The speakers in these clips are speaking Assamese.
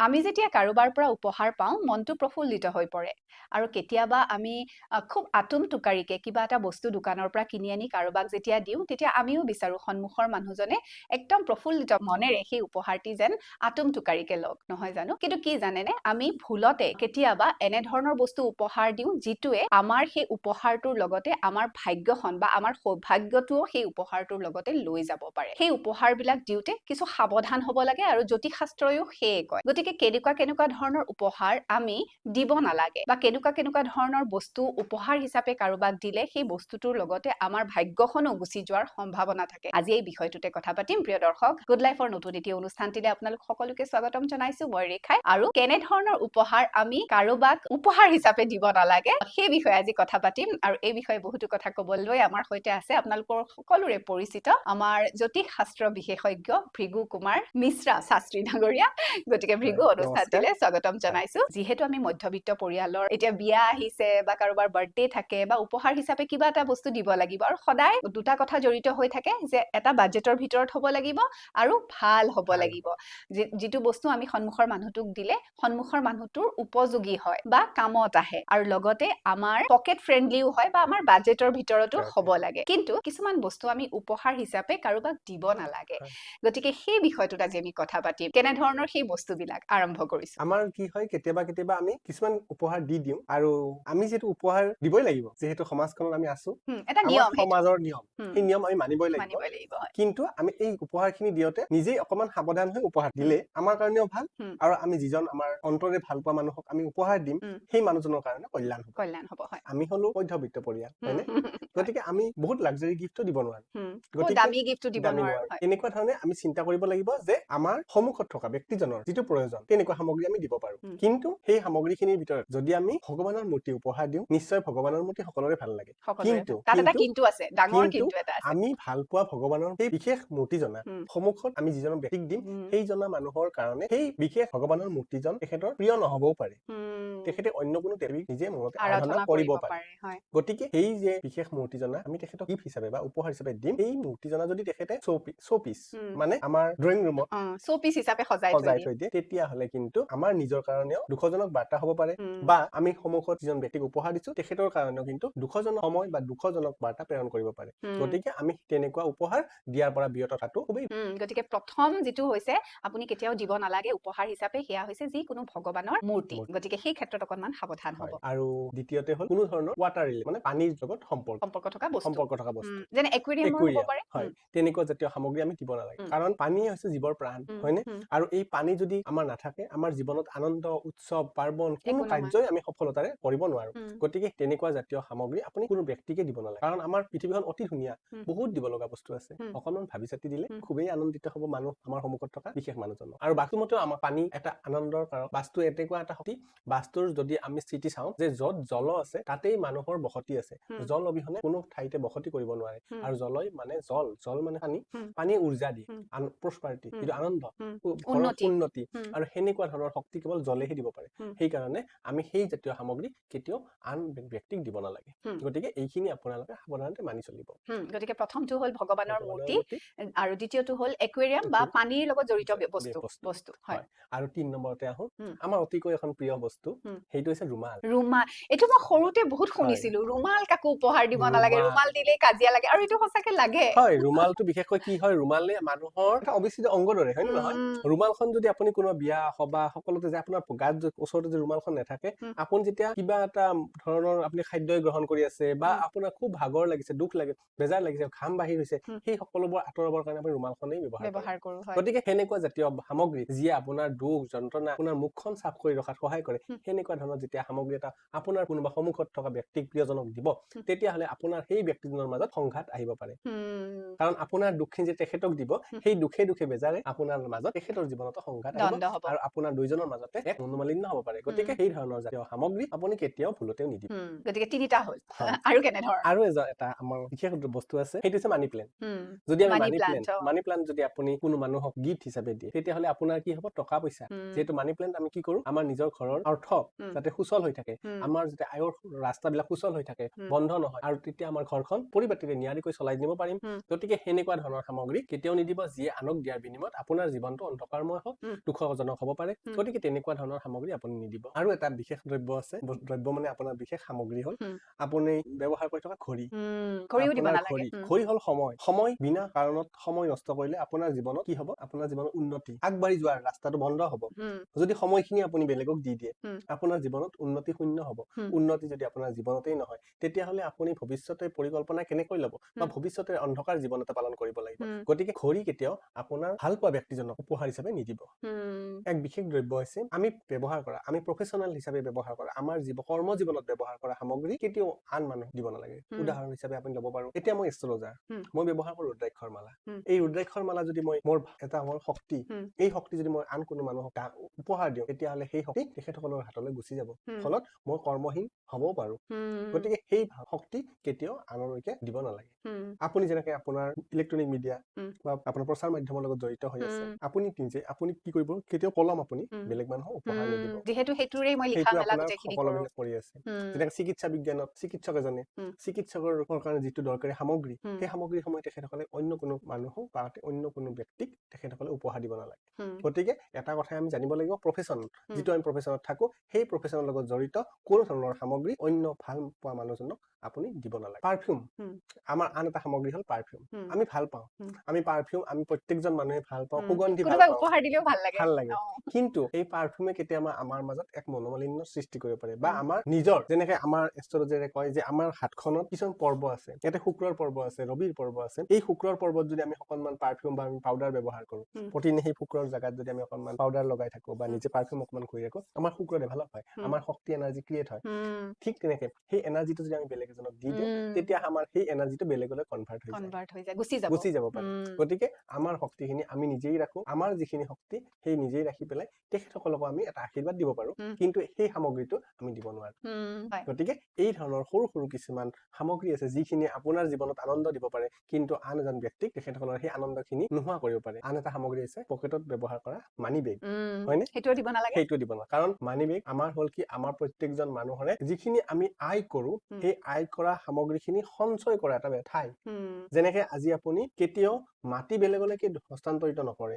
আমি যেতিয়া কাৰোবাৰ পৰা উপহাৰ পাওঁ মনটো প্ৰফুল্লিত হৈ পৰে আৰু কেতিয়াবা আমি খুব আতুম টুকাৰিকে কিবা এটা বস্তু দোকানৰ পৰা কিনি আনি কাৰোবাক যেতিয়া দিওঁ তেতিয়া আমিও বিচাৰো সন্মুখৰ মানুহজনে একদম প্ৰফুল্লিত মনেৰে সেই উপহাৰটি যেন আতুম টুকাৰিকে লওক নহয় জানো কিন্তু কি জানেনে আমি ভুলতে কেতিয়াবা এনে ধৰণৰ বস্তু উপহাৰ দিওঁ যিটোৱে আমাৰ সেই উপহাৰটোৰ লগতে আমাৰ ভাগ্যখন বা আমাৰ সৌভাগ্যটোও সেই উপহাৰটোৰ লগতে লৈ যাব পাৰে সেই উপহাৰবিলাক দিওঁতে কিছু সাৱধান হ'ব লাগে আৰু জ্যোতিষশাস্ত্ৰয়ো সেয়ে কয় গতিকে কেনেকুৱা ধৰণৰ উপহাৰ আমি দিব নালাগে বা কেনেকুৱা ধৰণৰ বস্তু উপহাৰ হিচাপে কাৰোবাক দিলে সেই বস্তুটোৰ লগতে আমাৰ ভাগ্যখনো গুচি যোৱাৰ সম্ভাৱনা থাকে আজি এই বিষয়টোতে কথা পাতিম প্ৰিয় দৰ্শক গুড লাইফৰ নতুন এটি অনুষ্ঠানটিলে আপোনালোক সকলোকে স্বাগতম জনাইছো মই ৰেখাই আৰু কেনে ধৰণৰ উপহাৰ আমি কাৰোবাক উপহাৰ হিচাপে দিব নালাগে সেই বিষয়ে আজি কথা পাতিম আৰু এই বিষয়ে বহুতো কথা ক'বলৈ আমাৰ সৈতে আছে আপোনালোকৰ সকলোৰে পৰিচিত আমাৰ জ্যোতিষ শাস্ত্ৰ বিশেষজ্ঞ ভৃগু কুমাৰ মিশ্ৰা শাস্ত্ৰী ডাঙৰীয়া গতিকে ভৃগু অনুষ্ঠানটিলে স্বাগতম জনাইছো যিহেতু আমি মধ্যবিত্ত পৰিয়ালৰ এতিয়া বিয়া আহিছে বা কাৰোবাৰ বাৰ্থডে থাকে বা উপহাৰ হিচাপে কিবা এটা বস্তু দিব লাগিব আৰু সদায় দুটা কথা জড়িত হৈ থাকে যে এটা বাজেটৰ ভিতৰত হ'ব লাগিব আৰু ভাল হ'ব লাগিব যিটো বস্তু আমি সন্মুখৰ মানুহটোক দিলে সন্মুখৰ মানুহটোৰ উপযোগী হয় বা কামত আহে আৰু লগতে আমাৰ পকেট ফ্ৰেন্ডলিও হয় বা আমাৰ বাজেটৰ ভিতৰতো হ'ব লাগে কিন্তু কিছুমান বস্তু আমি উপহাৰ হিচাপে কাৰোবাক দিব নালাগে গতিকে সেই বিষয়টোত আজি আমি কথা পাতিম কেনে ধৰণৰ সেই বস্তুবিলাক আৰম্ভ কৰিছো আমাৰ কি হয় কেতিয়াবা আমি কিছুমান উপহাৰ দি দিওঁ আৰু আমি যেটো উপহাৰ দিবই লাগিব যেহেতু সমাজখনত আমি আছো এটা নিয়ম সমাজৰ নিয়ম এই নিয়ম আমি মানিবই লাগিব কিন্তু আমি এই উপহাৰখিনি দিওতে নিজেই অকমান সাৱধান হৈ উপহাৰ দিলে আমাৰ কাৰণেও ভাল আৰু আমি যিজন আমাৰ অন্তৰে ভাল পোৱা মানুহক আমি উপহাৰ দিম সেই মানুহজনৰ কাৰণে কল্যাণ হ'ব আমি হলো মধ্যবিত্ত পৰিয়াল হয়নে গতিকে আমি বহুত লাক্সাৰি গিফ্টও দিব নোৱাৰো গতিকে দামী গিফ্টও দিব নোৱাৰো এনেকুৱা ধৰণে আমি চিন্তা কৰিব লাগিব যে আমাৰ সন্মুখত থকা ব্যক্তিজনৰ যিটো প্ৰয়োজন তেনেকুৱা সামগ্ৰী আমি দিব পাৰো কিন্তু সেই সামগ্ৰীখিনিৰ ভিতৰত যদি আমি ভগৱানৰ মূৰ্তি উপহাৰ দিওঁ নিশ্চয় ভগৱানৰ মূৰ্তি সকলোৰে ভাল লাগে কিন্তু আছে ডাঙৰ কিন্তু এটা আছে আমি ভাল পোৱা ভগৱানৰ সেই বিশেষ মূৰ্তিজনা সন্মুখত আমি যিজন ব্যক্তিক দিম সেই জনা মানুহৰ কাৰণে সেই বিশেষ ভগৱানৰ মূৰ্তিজন তেখেতৰ প্ৰিয় নহবও পাৰে তেখেতে অন্য কোনো দেৱীক নিজে মনতে আৰাধনা কৰিব পাৰে গতিকে সেই যে বিশেষ মূৰ্তিজনা আমি তেখেতক গিফ্ট হিচাপে বা উপহাৰ হিচাপে দিম এই মূৰ্তিজনা যদি তেখেতে শোপিস মানে আমাৰ ড্ৰয়িং ৰুমত শোপিস হিচাপে সজাই থৈ দিয়ে তেতিয়া হলে কিন্তু আমাৰ নিজৰ কাৰণেও দুখজনক বাৰ্তা হ'ব পাৰে বা আমি সন্মুখত যিজন ব্যক্তিক উপহাৰ দিছো তেখেতৰ কাৰণেও কিন্তু দুখজনক সময় বা দুখজনক বাৰ্তা প্ৰেৰণ কৰিব পাৰে গতিকে আমি তেনেকুৱা উপহাৰ দিয়াৰ পৰা বিৰত থকাটো খুবেই গতিকে প্ৰথম যেটো হৈছে আপুনি কেতিয়াও দিব নালাগে উপহাৰ হিচাপে হেয়া হৈছে যিকোনো ভগৱানৰ মূৰ্তি গতিকে সেই ক্ষেত্ৰত অকনমান সাৱধান হ'ব আৰু দ্বিতীয়তে হ'ল কোনো ধৰণৰ ওয়াটাৰ ৰিলেটেড মানে পানীৰ লগত সম্পৰ্ক থকা বস্তু যেনে একুৱেৰিয়ামৰ হ'ব পাৰে হয় তেনেকুৱা জাতীয় সামগ্ৰী আমি দিব নালাগে কাৰণ পানী হৈছে জীৱৰ প্ৰাণ হয়নে আৰু এই পানী যদি আমাৰ নাথাকে আমাৰ জীৱনত আনন্দ উৎসৱ পাৰ্বণ কোনো কাৰ্যই আমি সফলতাৰে কৰিব নোৱাৰো গতিকে তেনেকুৱা জাতীয় সামগ্ৰী আপুনি কোনো ব্যক্তিকে দিব নালাগে কাৰণ আমাৰ পৃথিৱীখন অতি ধুনীয়া বহুত দিব লগা বস্তু আছে অকনমান ভাবি চাতি দিলে খুবেই আনন্দিত হ'ব মানুহ আমাৰ সন্মুখত থকা বিশেষ মানুহজনক আৰু বাস্তুমতেও আমাৰ পানী এটা আনন্দৰ কাৰক বাস্তু এনেকুৱা এটা শক্তি বাস্তুৰ যদি আমি স্থিতি চাওঁ যে য'ত জল আছে তাতেই মানুহৰ বসতি আছে জল অবিহনে কোনো ঠাইতে বসতি কৰিব নোৱাৰে আৰু জলই মানে জল মানে পানী উৰ্জা দিয়ে প্ৰসপাৰিটি যিটো আনন্দ উন্নতি আৰু সেনেকুৱা ধৰণৰ শক্তি কেৱল জলেহে দিব পাৰে সেইকাৰণে আমি সেই জাতীয় সামগ্ৰী কেতিয়াও আন ব্যক্তিক দিব নালাগে গতিকে এইখিনি আপোনালোকে সাৱধানতে মানি চলিব গতিকে প্ৰথমটো হ'ল ভগৱানৰ মূৰ্তি আৰু দ্বিতীয়টো হ'ল একুৱেৰিয়াম বা পানীৰ লগত জড়িত বস্তু হয় আৰু ৩ নম্বৰতে আহো আমাৰ অতিকৈ এখন প্ৰিয় বস্তু সেইটো হৈছে ৰুমাল এইটো মই সৰুতে বহুত শুনিছিলো ৰুমাল কাকো উপহাৰ দিব নালাগে ৰুমাল দিলে কাজিয়া লাগে আৰু এইটো সঁচাকে লাগে হয় ৰুমালটো বিশেষকৈ কি হয় ৰুমালে মানুহৰ এটা অবিচ্ছেদ্য অংগ দৰে হয় নে নহয় ৰুমালখন যদি আপুনি কোনো বিয়া সভা সকলোতে যে আপোনাৰ গাত ওচৰতে যে ৰুমালখন নাথাকে আপুনি যেতিয়া কিবা এটা ধৰণৰ আপুনি খাদ্যই গ্ৰহণ কৰি আছে বা আপোনাৰ খুব ভাগৰ লাগিছে দুখ লাগে বেজাৰ লাগিছে ঘাম বাহিৰ হৈছে সেই সকলোবোৰ আঁতৰাবৰ কাৰণে আপুনি ৰুমালখনেই ব্যৱহাৰ কৰোঁ গতিকে সেনেকুৱা জাতীয় সামগ্ৰী যিয়ে আপোনাৰ দুখ যন্ত্ৰণা আপোনাৰ মুখখন চাফ কৰি ৰখাত সহায় কৰে সেনেকুৱা ধৰণৰ যেতিয়া সামগ্ৰী এটা আপোনাৰ কোনোবা সন্মুখত থকা ব্যক্তিক প্ৰিয়জনক দিব তেতিয়াহ'লে আপোনাৰ সেই ব্যক্তিজনৰ মাজত সংঘাত আহিব পাৰে কাৰণ আপোনাৰ দুখখিনি যে তেখেতক দিব সেই দুখে বেজাৰে আপোনাৰ মাজত তেখেতৰ জীৱনত সংঘাত আহিব আৰু আপোনাৰ দুইজনৰ মাজতে এক মনোমালিন্য হ'ব পাৰে গতিকে সেই ধৰণৰ জাতীয় সামগ্ৰী আপুনি কেতিয়াও ভুলতেও নিদিব গতিকে তিনিটা হ'ল আৰু কেনে ধৰণৰ আৰু এটা আমাৰ বিশেষ বস্তু আছে সেইটো হৈছে মানি প্লেন্ট যদি আমি মানি প্লান্ট যদি আপুনি কোনো মানুহক গিফ্ট হিচাপে দিয়ে তেতিয়াহ'লে আপোনাৰ কি হ'ব টকা পইচা যেহেতু মানি প্লেন্ট আমি কি কৰো আমাৰ নিজৰ ঘৰৰ অৰ্থ যাতে সুচল হৈ থাকে আমাৰ যাতে আয়ৰ ৰাস্তাবিলাক সুচল হৈ থাকে বন্ধ নহয় আৰু তেতিয়া আমাৰ ঘৰখন পৰিপাটিৰে নিয়াৰিকৈ চলাই নিব পাৰিম গতিকে সেনেকুৱা ধৰণৰ সামগ্ৰী কেতিয়াও নিদিব যিয়ে আনক দিয়াৰ বিনিময়ত আপোনাৰ জীৱনটো অন্ধকাৰময় হওক দুখজনক বিপদজনক হ'ব পাৰে গতিকে তেনেকুৱা ধৰণৰ সামগ্ৰী আপুনি নিদিব আৰু এটা বিশেষ দ্ৰব্য আছে দ্ৰব্য মানে আপোনাৰ বিশেষ সামগ্ৰী হ'ল আপুনি ব্যৱহাৰ কৰি থকা ঘড়ী ঘড়ীও দিব আপোনাৰ নালাগে ঘড়ী হ'ল সময় বিনা কাৰণত সময় নষ্ট কৰিলে আপোনাৰ জীৱনত কি হ'ব আপোনাৰ জীৱনত উন্নতি আগবাঢ়ি যোৱাৰ ৰাস্তাটো বন্ধ হ'ব যদি সময়খিনি আপুনি বেলেগক দি দিয়ে আপোনাৰ জীৱনত উন্নতি শূন্য হ'ব উন্নতি যদি আপোনাৰ জীৱনতেই নহয় তেতিয়াহ'লে আপুনি ভৱিষ্যতে পৰিকল্পনা কেনেকৈ ল'ব বা ভৱিষ্যতে অন্ধকাৰ জীৱন এটা পালন কৰিব লাগিব গতিকে ঘড়ী কেতিয়াও আপোনাৰ ভাল পোৱা ব্যক্তিজনক উপহাৰ হিচাপে নিদিব এক বিশেষ দ্ৰব্য হৈছে আমি ব্যৱহাৰ কৰা আমি প্ৰফেচনেল হিচাপে ব্যৱহাৰ কৰা আমাৰ কৰ্ম জীৱনত ব্যৱহাৰ কৰা সামগ্ৰী কেতিয়াও আন মানুহ দিব নালাগে উদাহৰণ হিচাপে আপুনি ল'ব পাৰো এতিয়া মই এষ্ট্ৰলজাৰ মই ব্যৱহাৰ কৰো ৰুদ্ৰাক্ষৰ মালা এই ৰুদ্ৰাক্ষৰ মালা যদি মই মোৰ শক্তি এই শক্তি যদি মই আন কোনো মানুহক উপহাৰ দিওঁ তেতিয়াহ'লে সেই শক্তি তেখেতসকলৰ হাতলৈ গুচি যাব ফলত মই কৰ্মহীন হ'বও পাৰো গতিকে সেই শক্তি কেতিয়াও আনলৈকে দিব নালাগে আপুনি যেনেকে আপোনাৰ ইলেক্ট্ৰনিক মিডিয়া বা আপোনাৰ প্ৰচাৰ মাধ্যমৰ লগত জড়িত হৈ আছে আপুনি কি কৰিব কেতিয়াও কলম আপুনি বেলেগ মানুহক উপহাৰ নিদিব যিহেতু সেইটোৰেই মই লিখা সেইটো মেলা আপোনাৰ গোটেইখিনি সকলোবিলাক কৰি আছে যেনেকে চিকিৎসা বিজ্ঞানত চিকিৎসক এজনে চিকিৎসকৰ কাৰণে যিটো দৰকাৰী সামগ্ৰী সেই সামগ্ৰীসমূহ তেখেতসকলে অন্য কোনো মানুহক বা অন্য কোনো ব্যক্তিক তেখেতসকলে উপহাৰ দিব নালাগে গতিকে এটা কথাই আমি জানিব লাগিব প্ৰফেচন যিটো আমি প্ৰফেচনত থাকো সেই প্ৰফেচনৰ লগত জড়িত কোনো ধৰণৰ সামগ্ৰী অন্য ভাল পোৱা মানুহজনক আপুনি দিব নালাগে পাৰফিউম আমাৰ আন এটা সামগ্ৰী হ'ল পাৰফিউম আমি ভাল পাওঁ আমি পাৰফিউম আমি প্ৰত্যেকজন মানুহে ভাল পাওঁ সুগন্ধি ভাল পাওঁ উপহাৰ দিলেও ভাল লাগে কিন্তু এই পাৰফিউমে কেতিয়াবা আমাৰ মাজত এক মনোমালিন্য সৃষ্টি কৰিব পাৰে বা আমাৰ নিজৰ যেনেকে আমাৰ এষ্ট্ৰলজাৰে কয় যে আমাৰ হাতখনত কিছুমান পৰ্ব আছে ইয়াতে শুক্ৰৰ পৰ্ব আছে ৰবিৰ পৰ্ব আছে এই শুক্ৰৰ পৰ্বত যদি আমি অকণমান পাৰফিউম বা পাউডাৰ ব্যৱহাৰ কৰো প্ৰতিদিনে সেই শুক্ৰৰ জাগাত যদি আমি অকণমান পাউডাৰ লগাই থাকো বা নিজে পাৰফিউম অকণমান কৰি ৰাখো আমাৰ শুক্ৰ ডেভেলপ হয় আমাৰ শক্তি এনাৰ্জি ক্ৰিয়েট হয় ঠিক তেনেকে সেই এনাৰ্জিটো যদি আমি বেলেগ এজনক দি দিওঁ তেতিয়া আমাৰ সেই এনাৰ্জিটো বেলেগলৈ কনভাৰ্ট হৈ যায় গুচি যাব পাৰে গতিকে আমাৰ শক্তিখিনি আমি নিজেই ৰাখো আমাৰ যিখিনি শক্তি সেই নিজেই ৰাখি পেলাই তেখেতসকলকো আমি এটা আশীৰ্বাদ দিব পাৰো কিন্তু সেই সামগ্ৰীটো আমি দিব নোৱাৰো গতিকে এই ধৰণৰ সৰু সৰু কিছুমান সামগ্ৰী আছে যিখিনি আপোনাৰ জীৱনত আনন্দ দিব পাৰে কিন্তু আন এজন ব্যক্তিক তেখেতসকলৰ সেই আনন্দখিনি নোহোৱা কৰিব পাৰে আন এটা সামগ্ৰী আছে পকেটত ব্যৱহাৰ কৰা মানি বেগ হয়নে সেইটো দিব নালাগে কাৰণ মানি বেগ আমাৰ হ'ল কি আমাৰ প্ৰত্যেকজন মানুহৰে যিখিনি আমি আয় কৰো সেই আয় কৰা সামগ্ৰীখিনি সঞ্চয় কৰা এটা ঠাই যেনেকে আজি আপুনি কেতিয়াও মাটি বেলেগলৈকে হস্তান্তৰিত নকৰে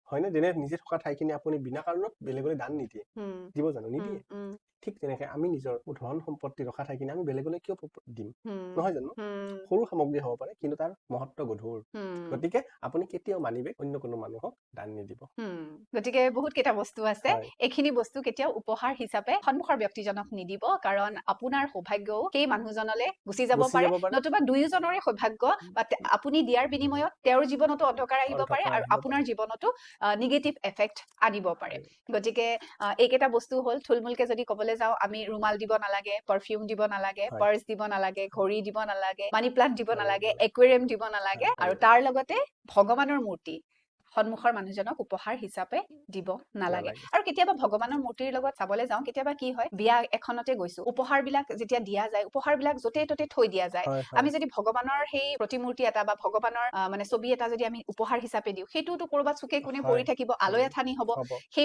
হয়নে যেনে নিজে থকা ঠাইখিনি আপুনি বিনা কাৰণত বেলেগলৈ দান নিদিয়ে দিব জানো নিদিয়ে ঠিক তেনেকে আমি নিজৰ ধন সম্পত্তি ৰখা ঠাইখিনি আমি বেলেগলৈ কিয় দিম নহয় জানো সৰু সামগ্ৰী হ'ব পাৰে কিন্তু তাৰ মহত্ব গধুৰ গতিকে আপুনি কেতিয়াও মানিবে অন্য কোনো মানুহক দান নিদিব গতিকে বহুত কেইটা বস্তু আছে এইখিনি বস্তু কেতিয়াও উপহাৰ হিচাপে সন্মুখৰ ব্যক্তিজনক নিদিব কাৰণ আপোনাৰ সৌভাগ্যও সেই মানুহজনলৈ গুচি যাব পাৰে নতুবা দুয়োজনৰে সৌভাগ্য বা আপুনি দিয়াৰ বিনিময়ত তেওঁৰ জীৱনতো অন্ধকাৰ আহিব পাৰে আৰু আপোনাৰ জীৱনতো নিগেটিভ এফেক্ট আনিব পাৰে গতিকে এইকেইটা বস্তু হ'ল থুলমূলকে যদি ক'বলৈ যাওঁ আমি ৰুমাল দিব নালাগে পাৰফিউম দিব নালাগে পাৰ্চ দিব নালাগে ঘড়ী দিব নালাগে মানি প্লান্ট দিব নালাগে একুৱেৰিয়াম দিব নালাগে আৰু তাৰ লগতে ভগৱানৰ মূৰ্তি সন্মুখৰ মানুহজনক উপহাৰ হিচাপে দিব নালাগে আৰু কেতিয়াবা ভগৱানৰ মূৰ্তিৰ লগত চাবলৈ যাওঁ কেতিয়াবা কি হয় বিয়া এখনতে গৈছো উপহাৰ বিলাক যেতিয়া দিয়া যায় উপহাৰ বিলাক য'তে ত'তে থৈ দিয়া যায় আমি যদি ভগৱানৰ সেই প্ৰতিমূৰ্তি এটা বা ভগৱানৰ মানে ছবি এটা যদি আমি উপহাৰ হিচাপে দিওঁ সেইটোতো কৰবাত চুকে কোণে পৰি থাকিব আলৈ আথানি হ'ব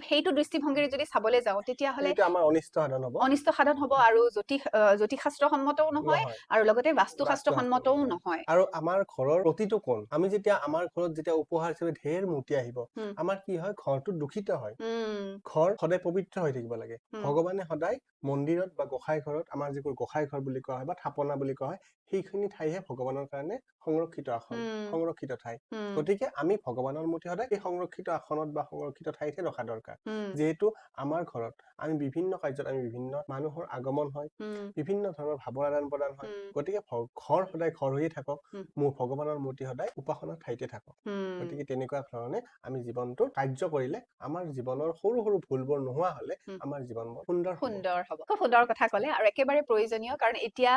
সেইটো দৃষ্টিভংগীৰে যদি চাবলৈ যাওঁ তেতিয়াহ'লে আমাৰ অনিষ্ট সাধন হ'ব আৰু জ্যোতিষ শাস্ত্ৰ সন্মতও নহয় আৰু লগতে বাস্তু শাস্ত্ৰ সন্মতও নহয় আৰু আমাৰ ঘৰৰ প্ৰতিটো কোণ আমি যেতিয়া আমাৰ ঘৰত যেতিয়া উপহাৰ হিচাপে ঢেৰ মূৰ্তি আহিব আমাৰ কি হয় ঘৰটো দূষিত হয় ঘৰ সদায় পবিত্ৰ হৈ থাকিব লাগে ভগৱানে সদায় মন্দিৰত বা গোসাঁই ঘৰত আমাৰ যিবোৰ গোসাঁই ঘৰ বুলি কোৱা হয় বা থাপনা বুলি কোৱা হয় সেইখিনি ঠাইহে ভগৱানৰ কাৰণে সংৰক্ষিত আসন সংৰক্ষিত ঠাই গতিকে আমি ভগৱানৰ মূৰ্তি সদায় এই সংৰক্ষিত আসনত বা সংৰক্ষিত ঠাইতে ৰখা দৰকাৰ যিহেতু আমাৰ ঘৰত আমি বিভিন্ন কাৰ্যত আমি বিভিন্ন মানুহৰ আগমন হয় বিভিন্ন ধৰণৰ ভাৱৰ আদান প্ৰদান হয় গতিকে ঘৰ সদায় ঘৰ হৈয়ে থাকক মোৰ ভগৱানৰ মূৰ্তি সদায় উপাসনাৰ ঠাইতে থাকক গতিকে তেনেকুৱা ধৰণে আমি জীৱনটো কাৰ্য কৰিলে আমাৰ জীৱনৰ সৰু সৰু ভুলবোৰ নোহোৱা হলে আমাৰ জীৱনবোৰ সুন্দৰ হ'ব খুব সুন্দৰ কথা ক'লে আৰু একেবাৰে প্ৰয়োজনীয় কাৰণ এতিয়া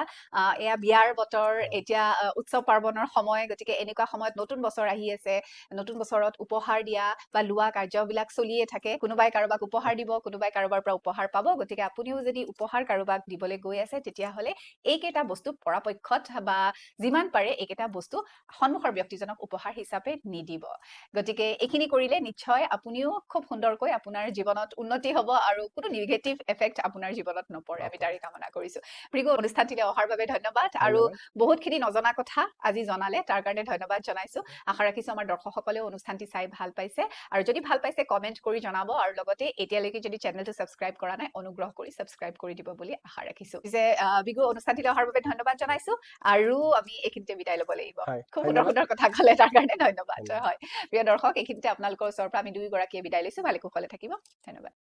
এয়া বিয়াৰ বতৰ এতিয়া উৎসৱ পাৰ্বণৰ সময় গতিকে এনেকুৱা সময়ত নতুন বছৰ আহি আছে নতুন বছৰত উপহাৰ দিয়া বা লোৱা কাৰ্যবিলাক চলিয়ে থাকে কোনোবাই কাৰোবাক উপহাৰ দিব কোনোবাই কাৰোবাৰ পৰা উপহাৰ পাব গতিকে আপুনিও যদি উপহাৰ কাৰোবাক দিবলৈ গৈ আছে তেতিয়াহ'লে এইকেইটা বস্তু পৰাপক্ষত বা যিমান পাৰে এইকেইটা বস্তু সন্মুখৰ ব্যক্তিজনক উপহাৰ হিচাপে নিদিব গতিকে এইখিনি কৰিলে নিশ্চয় আপুনিও খুব সুন্দৰকৈ আপোনাৰ জীৱনত উন্নতি হ'ব আৰু কোনো নিগেটিভ এফেক্ট আপোনাৰ জীৱনত নপৰে আমি তাৰে কামনা কৰিছো ভৃগু অনুষ্ঠানটিলৈ অহাৰ বাবে ধন্যবাদ আৰু বহুতখিনি নজনা কথা আজি আজি জনালে তাৰ কাৰণে ধন্যবাদ জনাইছো আশা ৰাখিছো আমাৰ দৰ্শকসকলেও অনুষ্ঠানটি চাই ভাল পাইছে আৰু যদি ভাল পাইছে কমেন্ট কৰি জনাব আৰু লগতে এতিয়ালৈকে যদি চেনেলটো সাবস্ক্ৰাইব কৰা নাই অনুগ্ৰহ কৰি সাবস্ক্ৰাইব কৰি দিব বুলি আশা ৰাখিছো যে বিগু অনুষ্ঠানটিলৈ অহাৰ বাবে ধন্যবাদ জনাইছো আৰু আমি এইখিনিতে বিদায় ল'ব লাগিব খুব সুন্দৰ সুন্দৰ কথা ক'লে তাৰ কাৰণে ধন্যবাদ হয় প্ৰিয় দৰ্শক এইখিনিতে আপোনালোকৰ ওচৰৰ পৰা আমি দুয়োগৰাকীয়ে বিদায় লৈছো ভালে কুশলে থাকিব ধন্যবাদ